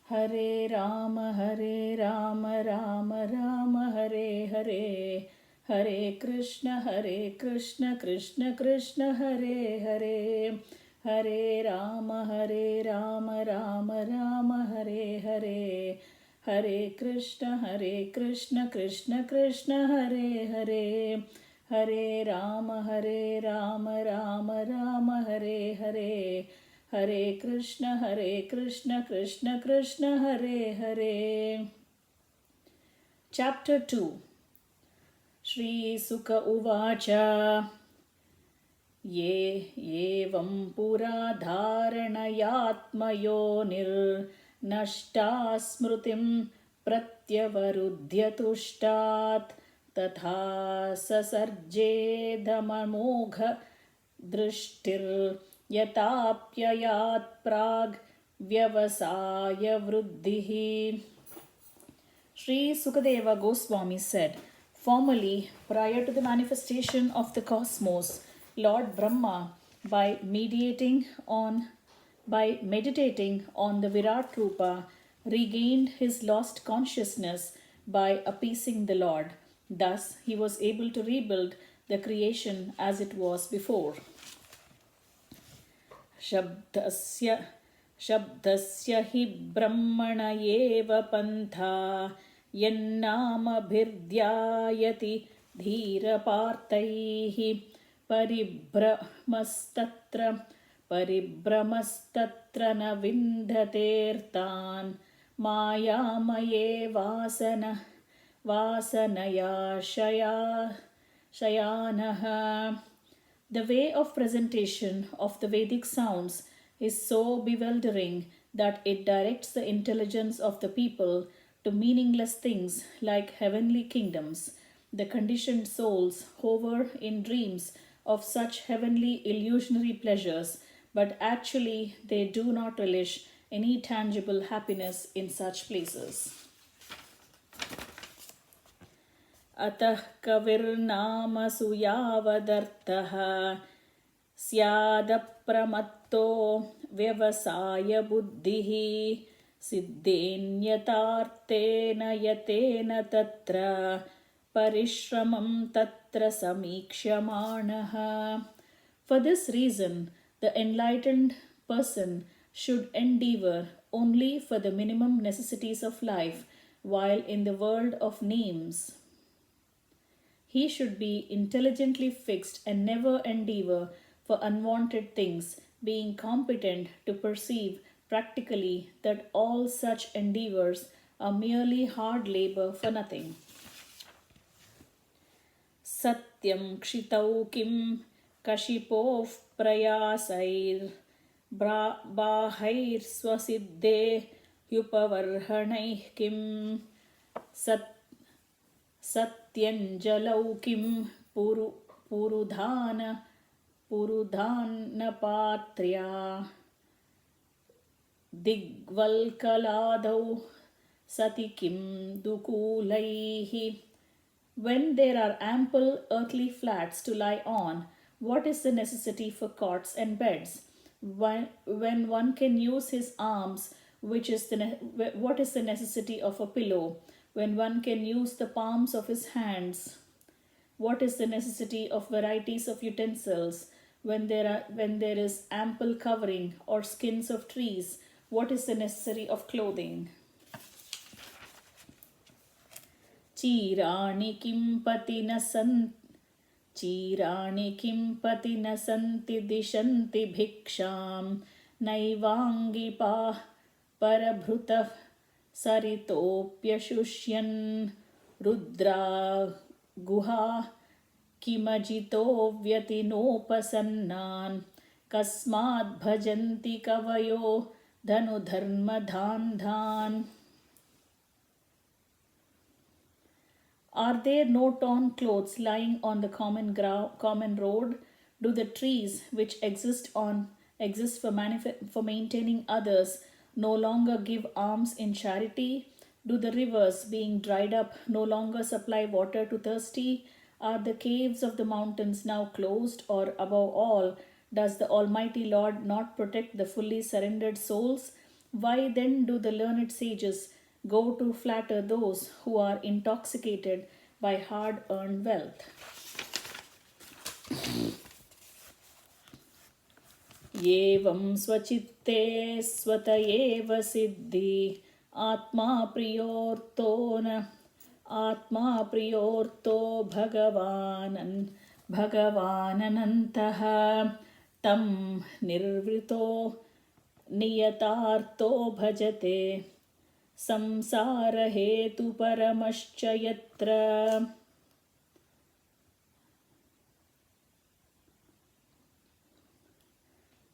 Hare Rama, Rama Rama, Hare Hare. Hare Krishna, Krishna Krishna, Hare Hare. Hare Rama, Rama Rama, Hare Hare. Hare Krishna, Krishna Krishna, Hare Hare. Hare Rama, Rama Rama, Hare Hare. Hare Krishna, Krishna Krishna, Hare Hare. Chapter 2. Shri Sukha Uvacha. Ye evam pura dharanayatmayo nirnashta smrutim pratyavarudyatushtat tatha sasarjedhamamogha drishtir yatapyayat prag vyavasaya vruddhihi. Sri Sukadeva Goswami said, formerly, prior to the manifestation of the cosmos, Lord Brahma, by meditating on the Virat Rupa, regained his lost consciousness by appeasing the Lord. Thus, he was able to rebuild the creation as it was before. शब्दस्य हि ब्रह्मण एव पन्था यन्नामभिर्ध्यायति धीरपार्थैः परिभ्रमस्तत्र न विन्दतेऽर्तान् मायामये वासनया शयानः. The way of presentation of the Vedic sounds is so bewildering that it directs the intelligence of the people to meaningless things like heavenly kingdoms. The conditioned souls hover in dreams of such heavenly illusionary pleasures, but actually they do not relish any tangible happiness in such places. अतः कविर्नामसु यावदर्थः स्यादप्रमत्तो व्यवसाय बुद्धिः सिद्धेन्यतार्थेन यतेन तत्र परिश्रमं तत्र समीक्ष्यमाणः. For this reason, the enlightened person should endeavor only for the minimum necessities of life, while in the world of names he should be intelligently fixed and never endeavor for unwanted things, being competent to perceive practically that all such endeavors are merely hard labor for nothing. Satyam kshitau kim kashipoh prayasair bahair swasiddhe yupavarhanaih kim Satyanjalau kim purudhanapatrya digvalkaladau sati kim dukulaihi. When there are ample earthly flats to lie on, what is the necessity for cots and beds? When one can use his arms, what is the necessity of a pillow? When one can use the palms of his hands, what is the necessity of varieties of utensils? When there is ample covering or skins of trees, what is the necessity of clothing? Chirani kim pati na santi dishanti bhiksham naivangi pa parabhrutah Saritopyashushyan Rudra Guha Kimajito Vyatinopasannan Kasmad Bhajanti Kavayo Dhanudharma Dhandhan. Are there no torn clothes lying on the common road? Do the trees which exist for maintaining others no longer give alms in charity? Do the rivers, being dried up, no longer supply water to thirsty? Are the caves of the mountains now closed? Or above all, does the Almighty Lord not protect the fully surrendered souls? Why then do the learned sages go to flatter those who are intoxicated by hard earned wealth? Yevam svachitte svata eva siddhi atma priyorto bhagavananantah tam nirvrito niyatarto bhajate samsara hetu paramascha yatra.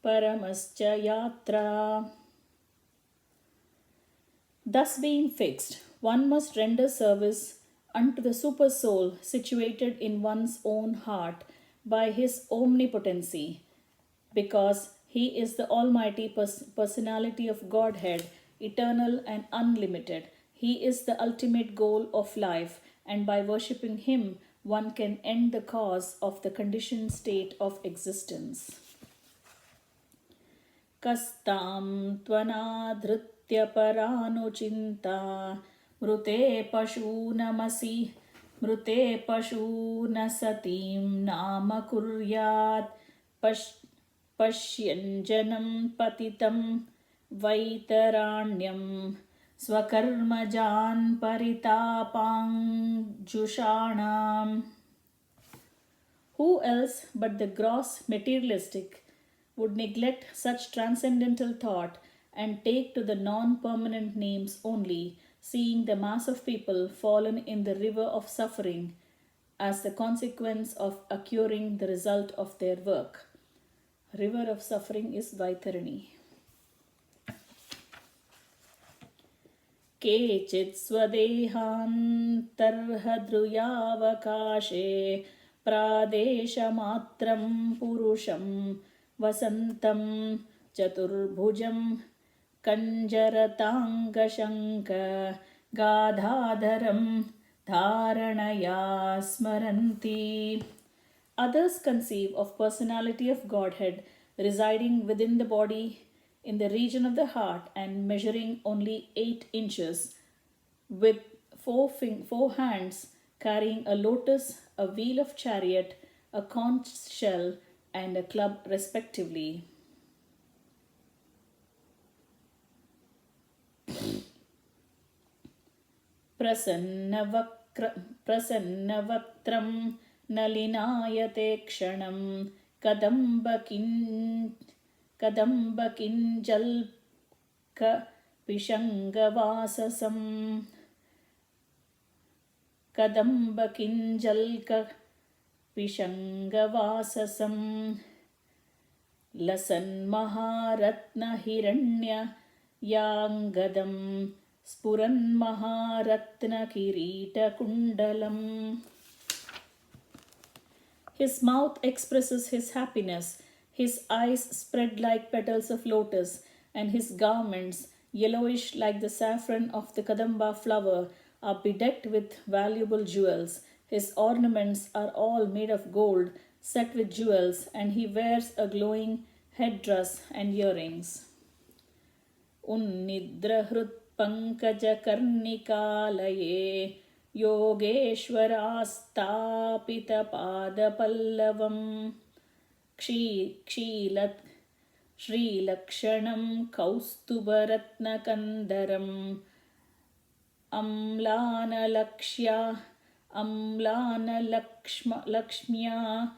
Paramascha yatra. Thus being fixed, one must render service unto the super soul situated in one's own heart by his omnipotency, because he is the almighty personality of Godhead, eternal and unlimited. He is the ultimate goal of life, and by worshipping him, one can end the cause of the conditioned state of existence. Kastam त्वनाधृत्य परानुचिन्ता मृते पशून सतीं नाम कुर्यात् पश्यञ्जनं पतितं वैतराण्यं स्वकर्मजान् परितापाञ्जुषाणाम्. Who else but the gross materialistic would neglect such transcendental thought and take to the non-permanent names only, seeing the mass of people fallen in the river of suffering as the consequence of acquiring the result of their work. River of suffering is Vaitarani. Kechit svadehantarhadruyavakashe pradeshamatram purusham vasantam chaturbhujam kanjaratangashanka gadhadharam dharanaya smaranti. Others conceive of personality of Godhead residing within the body in the region of the heart and measuring only 8 inches, with four hands carrying a lotus, a wheel of chariot, a conch shell, and a club respectively. Prasannavatram nalinayate kshanam kadambakinjalka pishangavasasam. Kadambakinjalka pishangavasasam lasan maharatna hiranya yangadam spuran maharatna kirita kundalam. His mouth expresses his happiness, his eyes spread like petals of lotus, and his garments, yellowish like the saffron of the kadamba flower, are bedecked with valuable jewels. His ornaments are all made of gold, set with jewels, and he wears a glowing headdress and earrings. Unnidrahrut pankaja karnikalaye yogeshwarastapita padapallavam Shrilakshanam kaustubaratna kandaram amlanalakshmya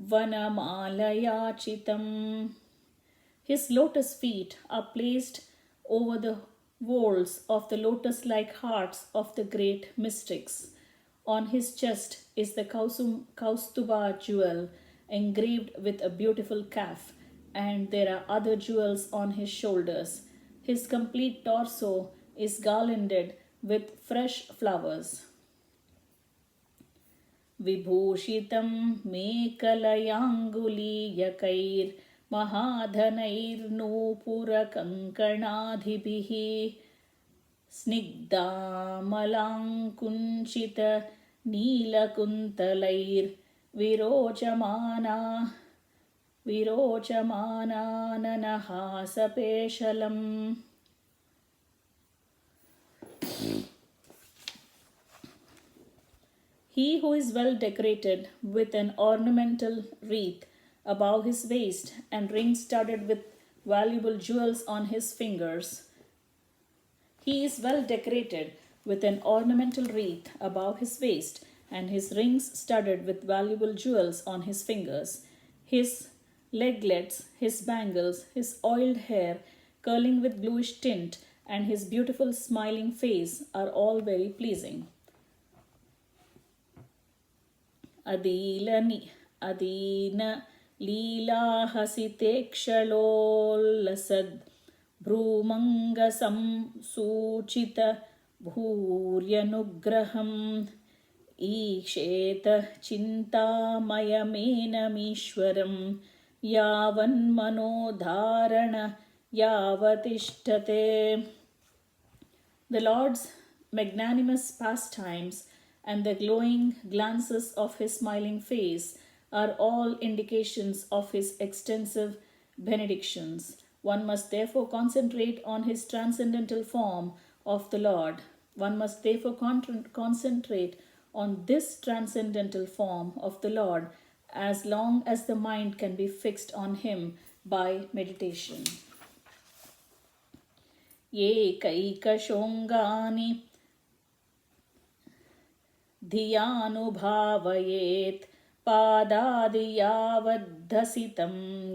vanamalayachitam. His lotus feet are placed over the walls of the lotus-like hearts of the great mystics. On his chest is the Kaustuba jewel engraved with a beautiful calf, and there are other jewels on his shoulders. His complete torso is garlanded with fresh flowers. Vibhushitam mekalayanguliyakair mahadhanair nupura kankanadhibihi snigdamalankunchita neelakuntalair virochamana virochamananahasapeshalam. He who is well decorated with an ornamental wreath about his waist and rings studded with valuable jewels on his fingers. He is well decorated with an ornamental wreath above his waist and his rings studded with valuable jewels on his fingers. His leglets, his bangles, his oiled hair curling with bluish tint, and his beautiful smiling face are all very pleasing. Adina लीलाहसितेक्षलोल्लसद् भ्रूमङ्गसंसूचित भूर्यनुग्रहम् ईक्षेत चिन्तामयमेनमीश्वरं यावन्मनोधारण यावतिष्ठते. The Lord's magnanimous pastimes and the glowing glances of his smiling face are all indications of his extensive benedictions. One must therefore concentrate on his transcendental form of the Lord. One must therefore concentrate on this transcendental form of the Lord as long as the mind can be fixed on him by meditation. Ekaikashongani धियानुभावयेत् पादादियावद्धसितं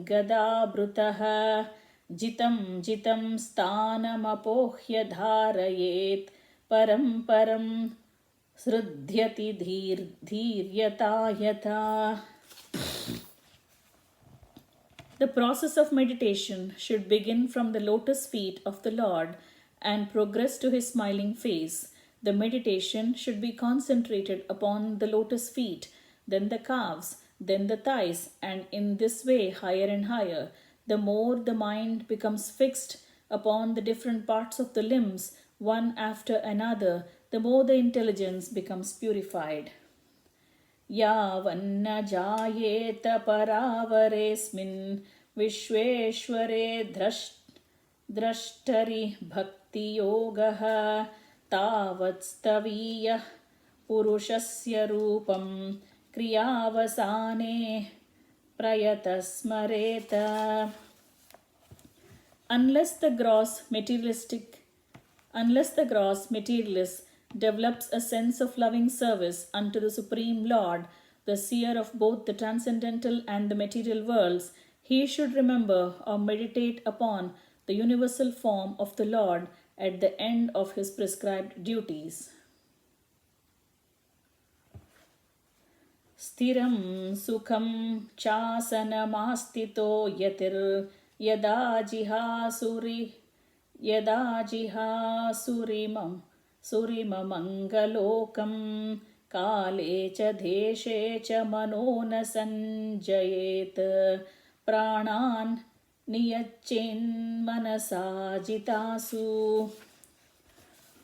गदाभृतः जितं जितं स्थानमपोह्य धारयेत् परं परं सृध्यति धीर्यता यथा. The process of meditation should begin from the lotus feet of the Lord and progress to his smiling face. The meditation should be concentrated upon the lotus feet, then the calves, then the thighs, and in this way higher and higher. The more the mind becomes fixed upon the different parts of the limbs, one after another, the more the intelligence becomes purified. Yavanna jayeta paravaresmin vishveshware drashtari bhakti yogaha तावत्स्तवीयः पुरुषस्य रूपं क्रियावसाने प्रयतस्मरेत. Unless the gross materialist develops a sense of loving service unto the Supreme Lord, the seer of both the transcendental and the material worlds, he should remember or meditate upon the universal form of the Lord at the end of his prescribed duties. Sthiram sukham chasanamastito yatir yadajiha surimamangalokam kale cha deshe cha mano na sanjayet pranan Niyachen manasajitasu.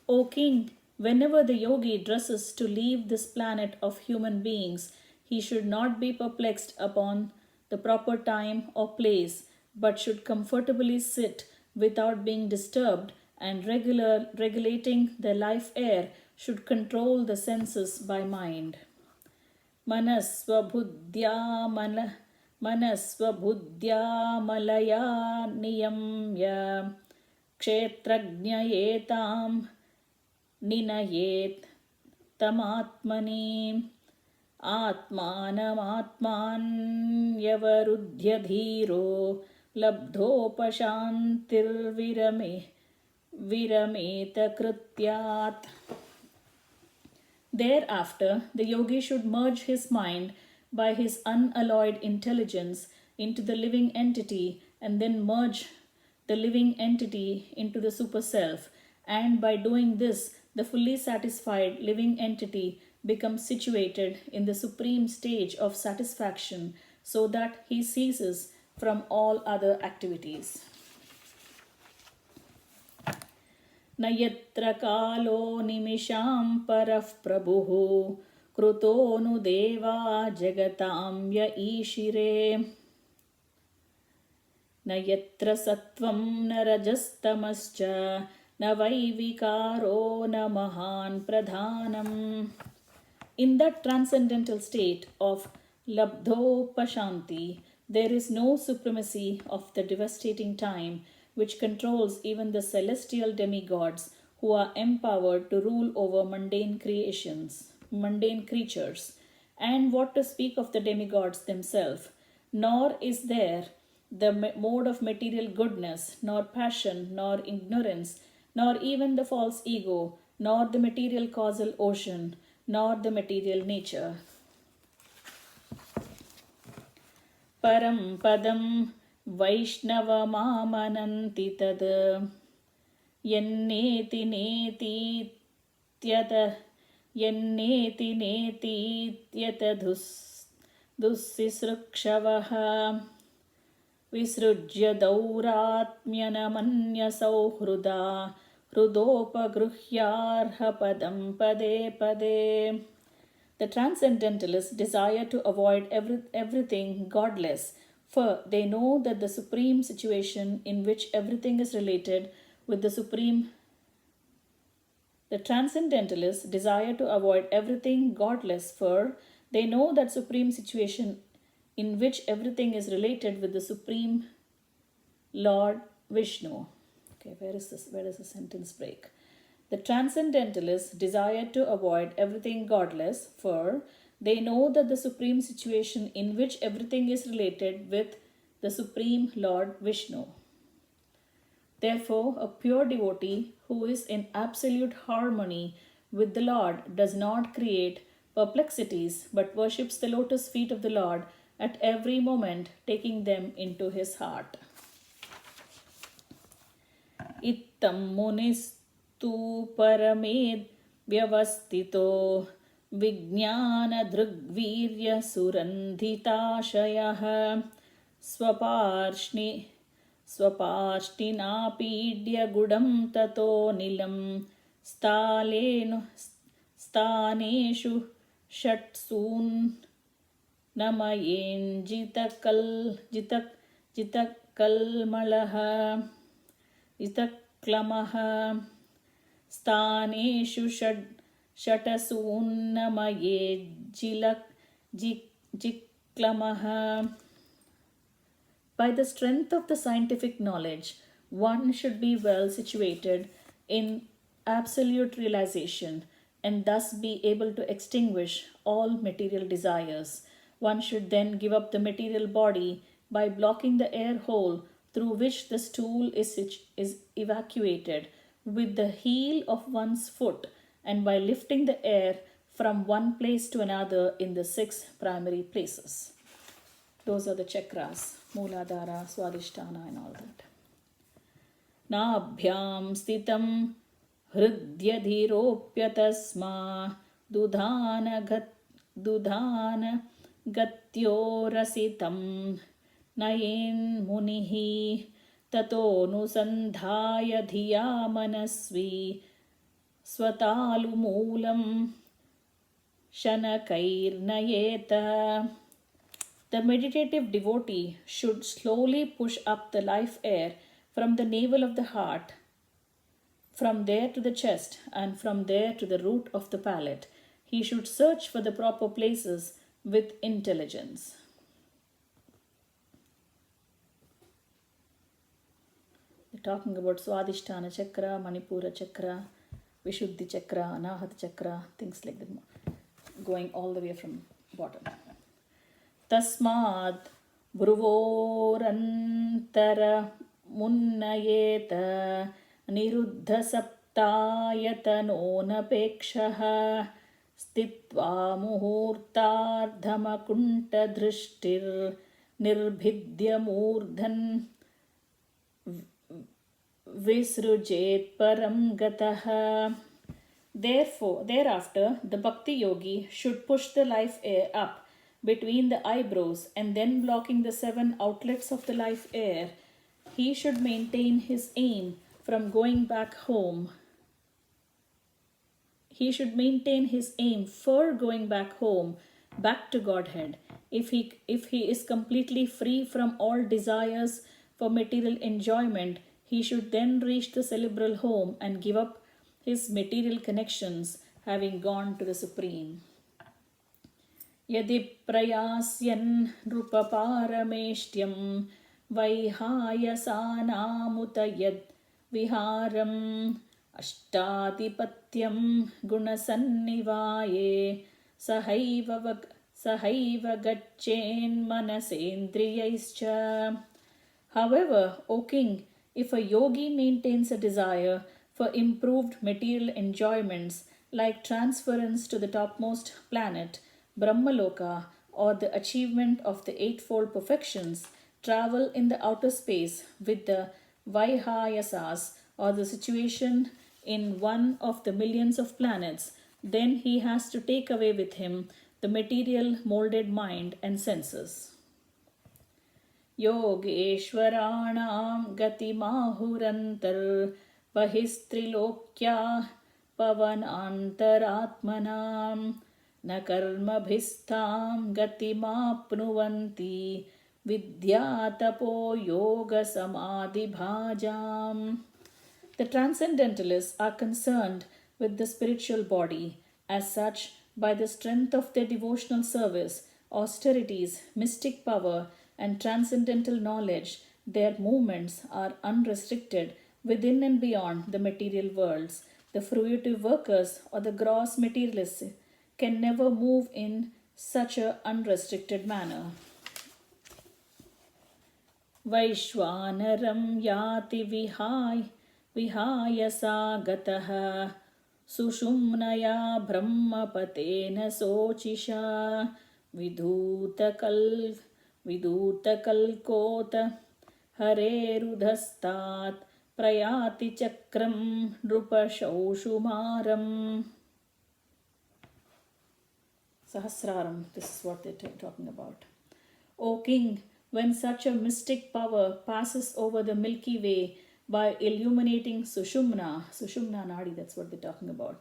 O king, whenever the yogi dresses to leave this planet of human beings, he should not be perplexed upon the proper time or place, but should comfortably sit without being disturbed, and regulating the life air should control the senses by mind. मनस्वबुद्ध्या मलया नियम्य क्षेत्रज्ञयेतां निनयेत् तमात्मनि आत्मानमात्मान्यवरुध्य धीरो लब्धोपशान्तिर्विरमेत कृत्यात्. Thereafter, the yogi should merge his mind by his unalloyed intelligence into the living entity and then merge the living entity into the super self. And by doing this, the fully satisfied living entity becomes situated in the supreme stage of satisfaction so that he ceases from all other activities. न यत्र कालो निमिषां परः प्रभुः कृतो नु देवा जगतां य ईशिरे. न यत्र सत्त्वं न रजस्तमश्च न वैविकारो न महान् प्रधानम्. In that transcendental state of labdhopashanti, there is no supremacy of the devastating time which controls even the celestial demigods who are empowered to rule over mundane creatures. And what to speak of the demigods themselves? Nor is there the mode of material goodness, nor passion, nor ignorance, nor even the false ego, nor the material causal ocean, nor the material nature. Param padam Vaishnavamamananti tad yanneti neti tyata dussisrukshavaha visrujya dauratmyanamanya sauhruda hrudopagrhyarha padam pade pade. The transcendentalists desire to avoid everything godless, for they know that the supreme situation in which everything is related with the supreme. The transcendentalists desire to avoid everything godless, for they know that supreme situation in which everything is related with the supreme Lord Vishnu. Okay, where is this? Where does the sentence break? The transcendentalists desire to avoid everything godless, for they know that the supreme situation in which everything is related with the supreme Lord Vishnu. Therefore, a pure devotee who is in absolute harmony with the Lord does not create perplexities but worships the lotus feet of the Lord at every moment, taking them into his heart. Ittam munis tu paramed vyavastito vijnana drugvirya surandhitashayah swaparshtinapidya gudam tato nilam staneshu shatsun namayen jitakalmalaha Itaklamaha Staneshu Shatasunamaye Jiklamaha. By the strength of the scientific knowledge, one should be well situated in absolute realization and thus be able to extinguish all material desires. One should then give up the material body by blocking the air hole through which the stool is evacuated with the heel of one's foot and by lifting the air from one place to another in the 6 primary places. Those are the chakras, Mooladhara, Swadhisthana and all that. Nabhyam stitam hridyadhiropyatasma dudhana gatyorasitam Nayen munihi tato nusandhaya dhiya manasvi swatalumulam shanakairnayeta. The meditative devotee should slowly push up the life air from the navel of the heart, from there to the chest, and from there to the root of the palate. He should search for the proper places with intelligence. Talking about Swadhisthana Chakra, Manipura Chakra, Vishuddhi Chakra, Anahata Chakra, things like that, going all the way from bottom. Tasmad Bhruvorantara Munnayeta Niruddha Saptayatanonapekshah Stitva Muhurtardhamakunta Drishtir Nirbhidya Murdhan Visrujet param gataha. Therefore, thereafter, the bhakti yogi should push the life air up between the eyebrows and then blocking the 7 outlets of the life air, he should maintain his aim from going back home. He should maintain his aim for going back home, back to Godhead. If he is completely free from all desires for material enjoyment, he should then reach the cerebral home and give up his material connections, having gone to the Supreme. यदि प्रयास्यन् नृपपारमेष्ट्यं वैहायसानामुत यद् विहारम् अष्टाधिपत्यं गुणसन्निवाये सहैव गच्छेन्मनसेन्द्रियैश्च. However, O king, if a yogi maintains a desire for improved material enjoyments like transference to the topmost planet, Brahmaloka, or the achievement of the Eightfold Perfections, travel in the outer space with the Vaihayasas, or the situation in one of the millions of planets, then he has to take away with him the material molded mind and senses. योगेश्वराणां गतिमाहुरन्तर्बहिस्त्रिलोक्याः पवनान्तरात्मनां न कर्मभिस्तां गतिमाप्नुवन्ति विद्यातपो योगसमाधिभाजाम्. The transcendentalists are concerned with the spiritual body. As such, by the strength of their devotional service, austerities, mystic power, and transcendental knowledge, their movements are unrestricted within and beyond the material worlds. The fruitive workers or the gross materialists can never move in such an unrestricted manner. Vaishwanaram yati vihaya gatah sushumnaya brahmapatena socisha vidutakalkot harerudhastat prayati chakram nrupashausumaram. Sahasraram, this is what they're talking about. O king, when such a mystic power passes over the Milky Way by illuminating Sushumna Nadi, that's what they're talking about,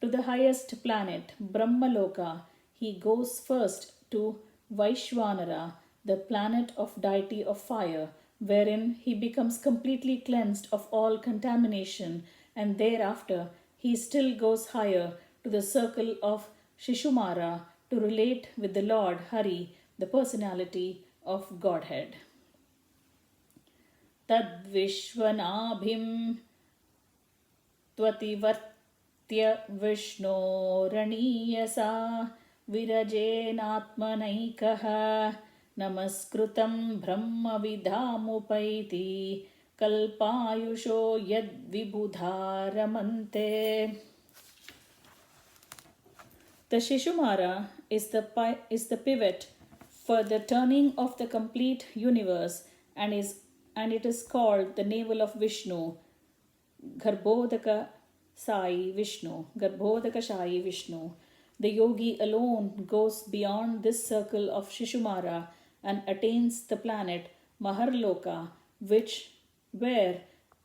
to the highest planet, Brahmaloka, he goes first to Vaishwanara, the planet of deity of fire, wherein he becomes completely cleansed of all contamination, and thereafter he still goes higher to the circle of Shishumara to relate with the Lord Hari, the personality of Godhead. Tad Vishwanabhim Tvativartya Vishno Raniyasa Virajenatmanaikaha Namaskrutam Brahma Vidhamupaiti Kalpayusho Yad Vibudharamante. The Shishumara is the pivot for the turning of the complete universe, and it is called the navel of Vishnu, Garbhodaka Sai Vishnu. The yogi alone goes beyond this circle of Shishumara and attains the planet Maharloka, where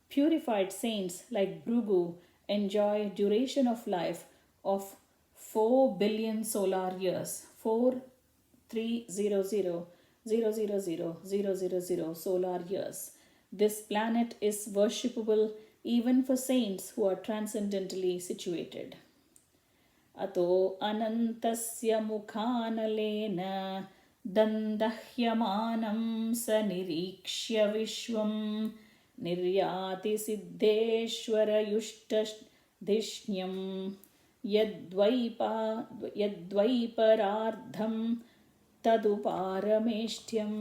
purified saints like Bhrigu enjoy duration of life of 4 billion solar years, 4,300,000,000 solar years. This planet is worshipable even for saints who are transcendentally situated. Ato anantasya mukhanalena dandahyamanam sanirikshya vishvam niryati siddheshwara yushtadishnyam yadvaiparardham taduparameshtyam.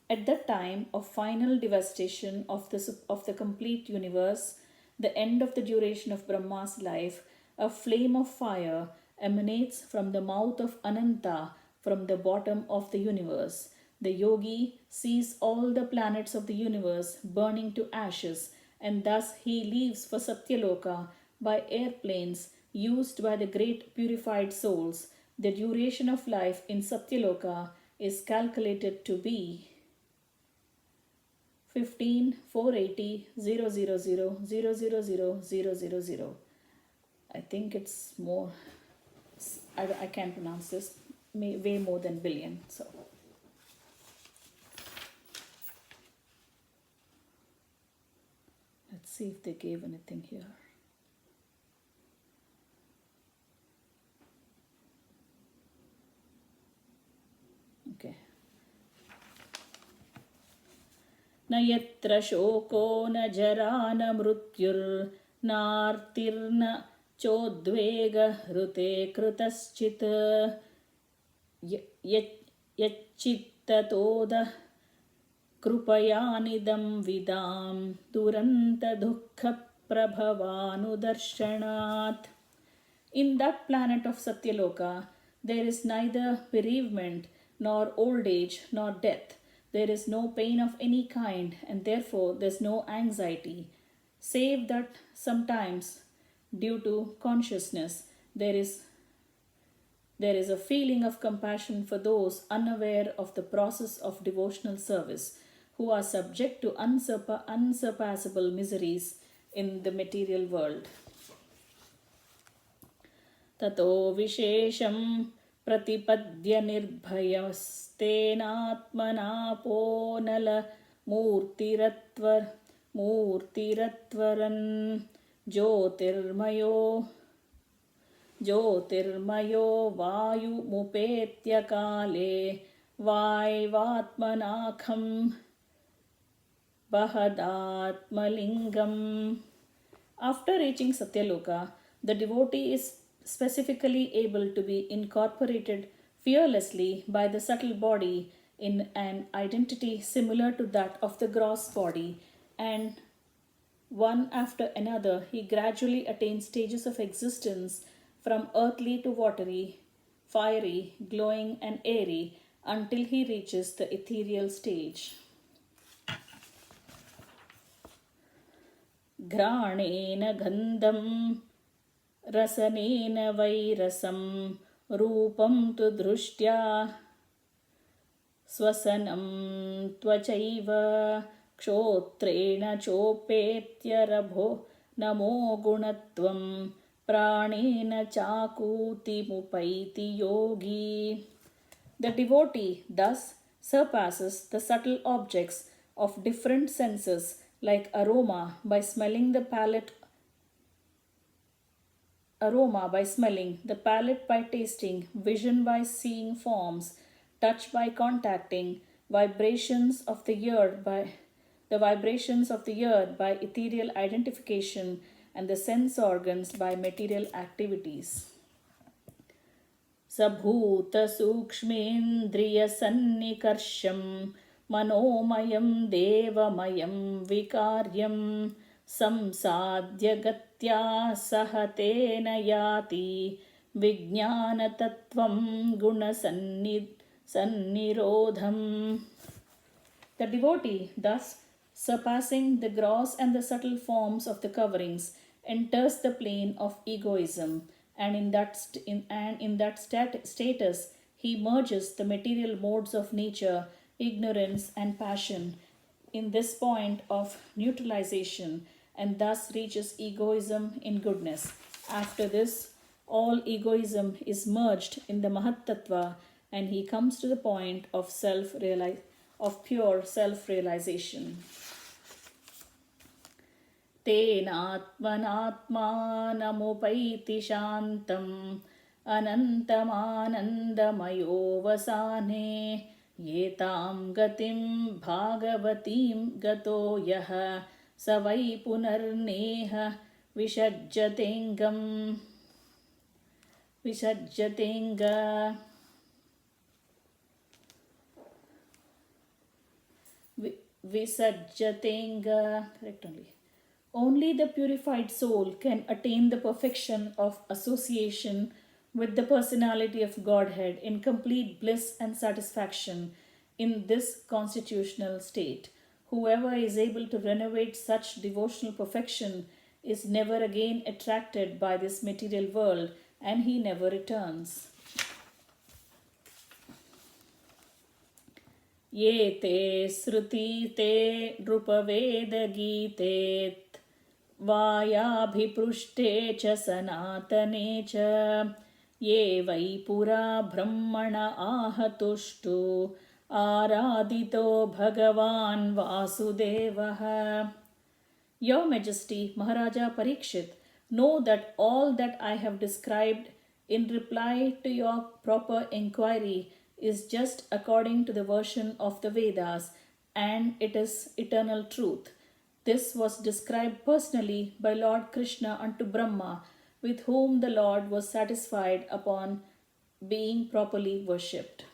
At the time of final devastation of the complete universe, the end of the duration of Brahma's life, a flame of fire emanates from the mouth of Ananta, from the bottom of the universe. The yogi sees all the planets of the universe burning to ashes, and thus he leaves for Satyaloka by airplanes used by the great purified souls. The duration of life in Satyaloka is calculated to be 15,480,000,000,000. I think it's more, I can't pronounce this, way more than billion. So see if they gave anything here. Okay. न यत्र शोको न जरा न मृत्युर्नार्तिर्न चोद्वेगहृते कृतश्चित् यच्चित्ततोद कृपयानिदं विदां दुरन्तदुःखप्रभवानुदर्शनात्. In that planet of Satyaloka, there is neither bereavement, nor old age, nor death. There is no pain of any kind, and therefore there is no anxiety, save that sometimes, due to consciousness, there is a feeling of compassion for those unaware of the process of devotional service, who are subject to unsurpassable miseries in the material world. ततो विशेषं प्रतिपद्य निर्भयस्तेनात्मनापोनलमूर्तिरत्वरन् ज्योतिर्मयो वायुमुपेत्य काले वाय्वात्मनाखं बहदात्मलिङ्गम्. After reaching Satyaloka, the devotee is specifically able to be incorporated fearlessly by the subtle body in an identity similar to that of the gross body, and one after another he gradually attains stages of existence from earthly to watery, fiery, glowing and airy until he reaches the ethereal stage. घ्राणेन गन्धं रसनेन वैरसं रूपं तु दृष्ट्या स्वसनं त्वचैव क्षोत्रेण चोपेत्यरभो नमो गुणत्वं प्राणेन चाकूतिमुपैति योगी. The devotee thus surpasses the subtle objects of different senses like aroma by smelling, the palate by tasting, vision by seeing forms, touch by contacting, vibrations of the ear by ethereal identification, and the sense organs by material activities. Sabhuta sukshmendriya sannikarsham मनोमयं देवमयं विकार्यं संसाद्य गत्या सह तेन याति विज्ञानतत्त्वं गुणसन्निरोधम्. The devotee, thus surpassing the gross and the subtle forms of the coverings, enters the plane of egoism, and in that status he merges the material modes of nature, ignorance and passion in this point of neutralization, and thus reaches egoism in goodness. After this, all egoism is merged in the Mahat Tattva, and he comes to the point of pure self-realization. Tenatmanatmanamupaiti shantam anantamanandamayo vasane Yetam gatim bhagavatim gato yaha savai punarneha visajjatenga. Correct only. Only the purified soul can attain the perfection of association with the personality of Godhead in complete bliss and satisfaction in this constitutional state. Whoever is able to renovate such devotional perfection is never again attracted by this material world, and he never returns. Ye te sruti te drupaveda gite vayabhiprushte cha sanatane cha ye vai pura brahmana ahatushtu aradito bhagavan vasudevaha. Your Majesty, Maharaja Parikshit, know that all that I have described in reply to your proper inquiry is just according to the version of the Vedas, and it is eternal truth. This was described personally by Lord Krishna unto Brahma, with whom the Lord was satisfied upon being properly worshipped.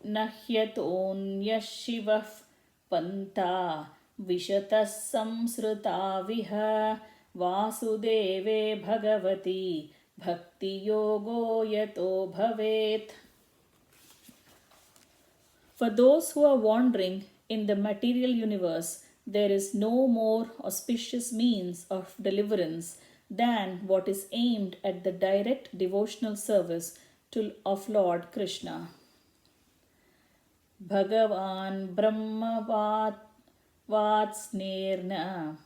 नह्यतोऽन्यः शिवः पन्था विशतः संसृता विह वासुदेवे भगवती भक्तियोगो यतो भवेत्. For those who are wandering in the material universe, there is no more auspicious means of deliverance than what is aimed at the direct devotional service of Lord Krishna. Bhagavan Brahma Vatsnerna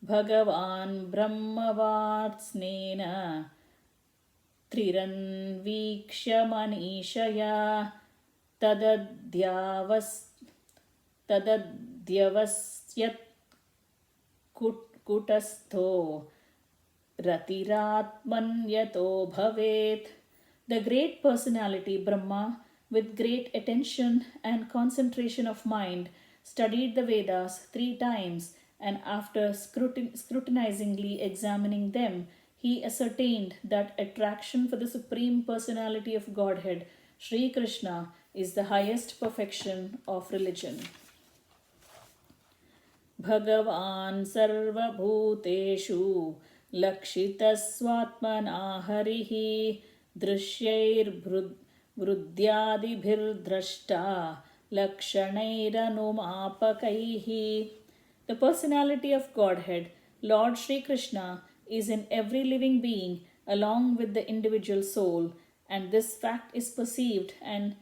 Bhagavan Brahma Vatsnena Triranvikshya Manishaya Tadadyavasyat Kutastho Ratiratman Yato Bhavet. The great personality Brahma, with great attention and concentration of mind, studied the Vedas 3 times, and after scrutinizingly examining them, he ascertained that attraction for the Supreme Personality of Godhead, Sri Krishna, is the highest perfection of religion. Bhagavan Sarva Bhuteshu Lakshitaswatmana Harihi Drishyair Vrudyadibhirdrashta Lakshanairanumapakaihi. The personality of Godhead, Lord Sri Krishna, is in every living being along with the individual soul, and this fact is perceived and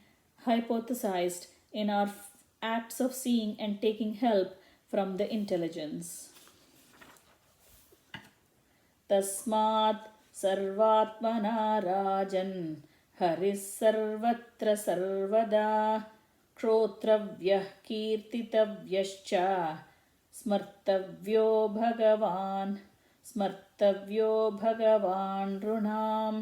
hypothesized in our acts of seeing and taking help from the intelligence. Tasmat sarvatmana rajan haris sarvatra sarvada kshotravyah kirtitavyascha smartavyo bhagavan runam.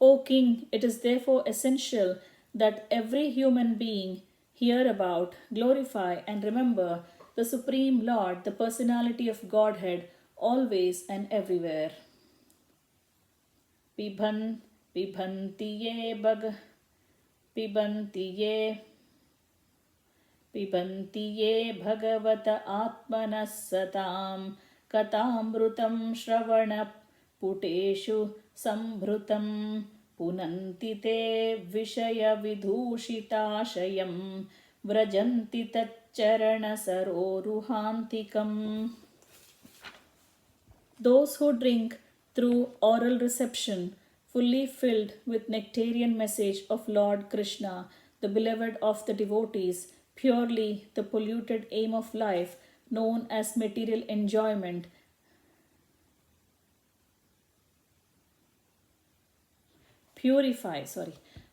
O King, it is therefore essential that every human being hear about, glorify, and remember the Supreme Lord, the personality of Godhead, always and everywhere. Pibanti ye bhagavata atmanas satam katamrutam shravana puteshu sambhrutam punanti te vishaya vidhushitashayam vrajanti tacharana saroruhantikam. Those who drink through oral reception, fully filled with nectarian message of Lord Krishna, the beloved of the devotees, purely the polluted aim of life, known as material enjoyment,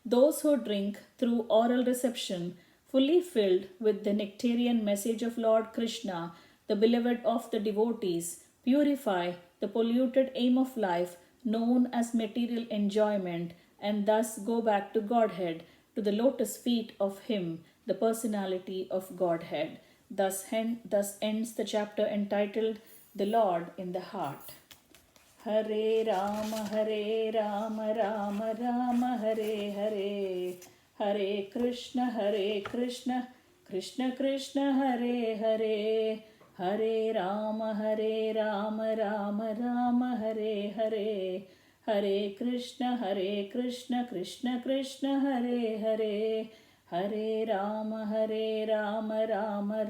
Those who drink through oral reception, fully filled with the nectarian message of Lord Krishna, the beloved of the devotees, purify the polluted aim of life known as material enjoyment, and thus go back to Godhead, to the lotus feet of Him, the personality of Godhead. Thus ends the chapter entitled The Lord in the Heart. Hare Rama, Rama Rama, Hare Hare, Hare Krishna, Krishna Krishna, Hare Hare, Hare Rama, Rama Rama, Hare Hare, Hare Krishna, Krishna Krishna, Hare Hare, Hare Rama,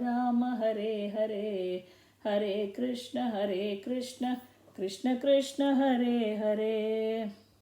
Rama Hare Hare, Hare Krishna, Krishna Krishna, Hare Hare.